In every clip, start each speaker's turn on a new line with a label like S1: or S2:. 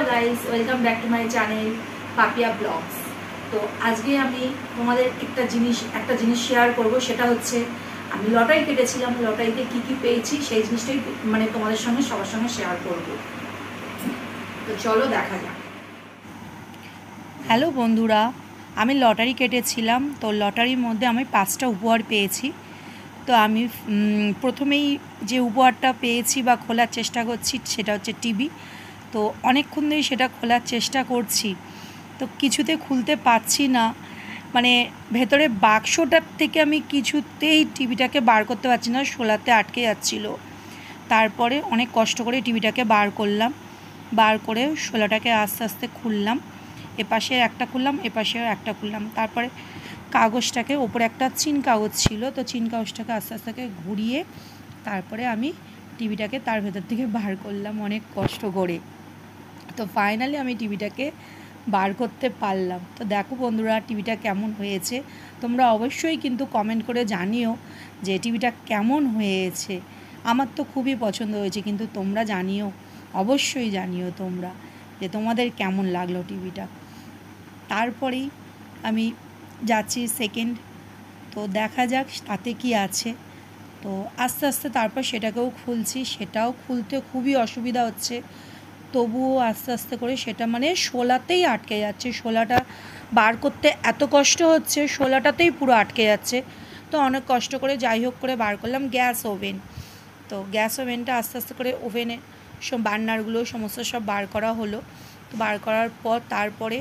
S1: Guys, welcome back to my channel Papiya vlogs. তো আজকে আমি তোমাদের একটা জিনিস শেয়ার করব। সেটা হচ্ছে আমি লটারি কেটেছিলাম, লটারিতে কি কি পেয়েছি সেই জিনিসটাই তোমাদের সঙ্গে সবার সঙ্গে শেয়ার করব। তো চলো দেখা যাক।
S2: হ্যালো বন্ধুরা, আমি লটারি কেটেছিলাম। তো লটারির মধ্যে আমি 5টা উপহার পেয়েছি। তো আমি প্রথমেই যে উপহারটা পেয়েছি বা খোলার চেষ্টা করছি সেটা হচ্ছে টিভি। তো অনেকক্ষণ ধরেই সেটা খোলার চেষ্টা করছি, তো কিছুতে খুলতে পারছি না। মানে ভেতরে বাক্সটার থেকে আমি কিছুতেই টিভিটাকে বার করতে পারছি না, শোলাতে আটকে যাচ্ছিল। তারপরে অনেক কষ্ট করে টিভিটাকে বার করলাম, বার করে শোলাটাকে আস্তে আস্তে খুললাম। এপাশে একটা খুললাম, এপাশেও একটা খুললাম। তারপরে কাগজটাকে, ওপরে একটা চিন কাগজ ছিল, তো চিন কাগজটাকে আস্তে আস্তে ঘুরিয়ে তারপরে আমি টিভিটাকে তার ভেতর থেকে বার করলাম অনেক কষ্ট করে। তো ফাইনালি আমি টিভিটাকে বার করতে পারলাম। তো দেখো বন্ধুরা, টিভিটা কেমন হয়েছে তোমরা অবশ্যই কিন্তু কমেন্ট করে জানিও যে টিভিটা কেমন হয়েছে। আমার তো খুবই পছন্দ হয়েছে, কিন্তু তোমরা জানিও, অবশ্যই জানিও তোমরা যে তোমাদের কেমন লাগলো টিভিটা। তারপরেই আমি যাচ্ছি সেকেন্ড, তো দেখা যাক তাতে কি আছে। তো আস্তে আস্তে তারপর সেটাকেও খুলছি, সেটাও খুলতে খুবই অসুবিধা হচ্ছে। তবুও আস্তে আস্তে করে সেটা শোলাতেই আটকে যাচ্ছে, শোলাটা বার করতে এত কষ্ট হচ্ছে, শোলাটাতেই পুরো আটকে যাচ্ছে। তো অনেক কষ্ট করে যাই হোক করে বার করলাম গ্যাস ওভেন। তো গ্যাস ওভেনটা আস্তে আস্তে করে ওভেনে সব বার্নারগুলো সমস্ত সব বার করা হলো। তো বার করার পর তারপরে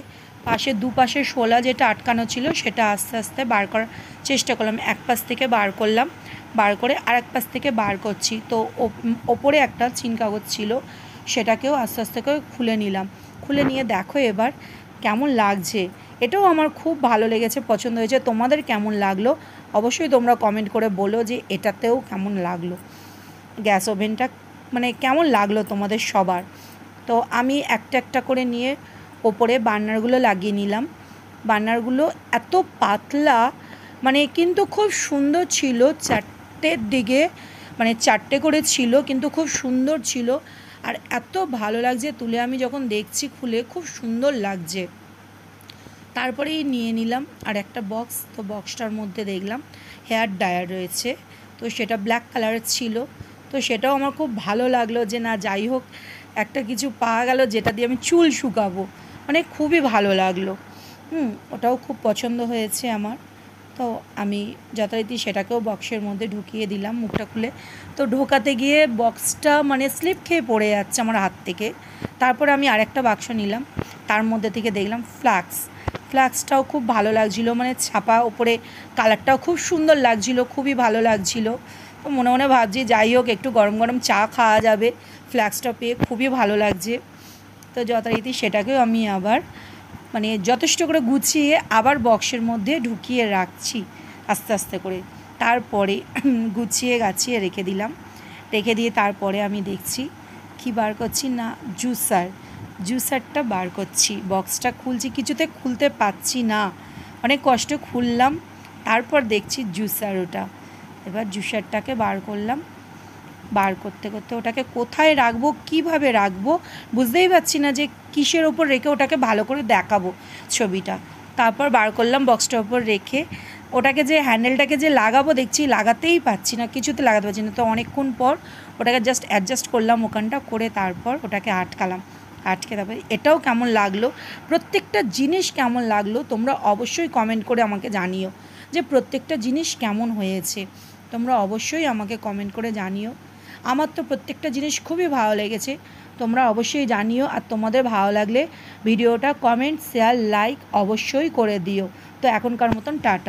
S2: দুপাশে শোলা যেটা আটকানো ছিল সেটা আস্তে আস্তে বার করার চেষ্টা করলাম। এক পাশ থেকে বার করলাম, বার করে আরেক পাশ থেকে বার করছি। তো ওপরে একটা চিন কাগজ ছিল, সেটাকেও আস্তে আস্তে করে খুলে নিলাম। খুলে নিয়ে দেখো এবার কেমন লাগছে। এটাও আমার খুব ভালো লেগেছে, পছন্দ হয়েছে। তোমাদের কেমন লাগলো অবশ্যই তোমরা কমেন্ট করে বলো যে এটাতেও কেমন লাগলো, গ্যাস ওভেনটা কেমন লাগলো তোমাদের সবার। তো আমি একটা একটা করে নিয়ে ওপরে বার্নারগুলো লাগিয়ে নিলাম। বার্নারগুলো এত পাতলা, কিন্তু খুব সুন্দর ছিল। চারটের দিকে চারটে করে ছিল, কিন্তু খুব সুন্দর ছিল। আর এত ভালো লাগছে তুলে, আমি যখন দেখছি খুলে খুব সুন্দর লাগছে। তারপরেই নিয়ে নিলাম আর একটা বক্স। তো বক্সটার মধ্যে দেখলাম হেয়ার ড্রায়ার রয়েছে, তো সেটা ব্ল্যাক কালারের ছিল। তো সেটাও আমার খুব ভালো লাগলো যে না, যাই হোক একটা কিছু পাওয়া গেল যেটা দিয়ে আমি চুল শুকাবো, খুবই ভালো লাগলো। ওটাও খুব পছন্দ হয়েছে আমার। তো আমি যথারীতি সেটাকেও বক্সের মধ্যে ঢুকিয়ে দিলাম মুখটা খুলে। তো ঢোকাতে গিয়ে বক্সটা স্লিপ খেয়ে পড়ে যাচ্ছে আমার হাত থেকে। তারপরে আমি আরেকটা বাক্স নিলাম, তার মধ্যে থেকে দেখলাম ফ্লাক্সটাও খুব ভালো লাগছিলো, ছাপা ওপরে কালারটাও খুব সুন্দর লাগছিলো, খুবই ভালো লাগছিলো। তো মনে মনে ভাবছি যাই হোক একটু গরম গরম চা খাওয়া যাবে, ফ্লাক্সটা পেয়ে খুবই ভালো লাগছে। তো যথারীতি সেটাকেও আমি আবার যথেষ্ট করে গুছিয়ে আবার বক্সের মধ্যে ঢুকিয়ে রাখছি আস্তে আস্তে করে। তারপরে গুছিয়ে গাছিয়ে রেখে দিলাম। রেখে দিয়ে তারপরে আমি দেখছি কি বার করছি না, জুসারটা বার করছি। বক্সটা খুলছি, কিছুতে খুলতে পারছি না, অনেক কষ্ট খুললাম। তারপর দেখছি জুসার, ওটা এবার জুসারটাকে বার করলাম। বার করতে করতে ওটাকে কোথায় রাখবো, কিভাবে রাখবো বুঝতেই পারছি না, যে কিসের ওপর রেখে ওটাকে ভালো করে দেখাবো ছবিটা। তারপর বার করলাম বক্সটার ওপর রেখে, ওটাকে যে হ্যান্ডেলটাকে যে লাগাবো দেখছি লাগাতেই পারছি না, কিছুতে লাগাতে পারছি না। তো অনেকক্ষণ পর ওটাকে জাস্ট অ্যাডজাস্ট করলাম ওখানটা করে, তারপর ওটাকে আটকালাম। আটকে তারপরে এটাও কেমন লাগলো, প্রত্যেকটা জিনিস কেমন লাগলো তোমরা অবশ্যই কমেন্ট করে আমাকে জানিও যে প্রত্যেকটা জিনিস কেমন হয়েছে। তোমরা অবশ্যই আমাকে কমেন্ট করে জানিও। আমার তো প্রত্যেকটা জিনিস খুবই ভালো লেগেছে, তোমরা অবশ্যই জানিও। আর তোমাদের ভালো লাগলে ভিডিওটা কমেন্ট, শেয়ার, লাইক অবশ্যই করে দিও। তো এখনকার মতন টাটা।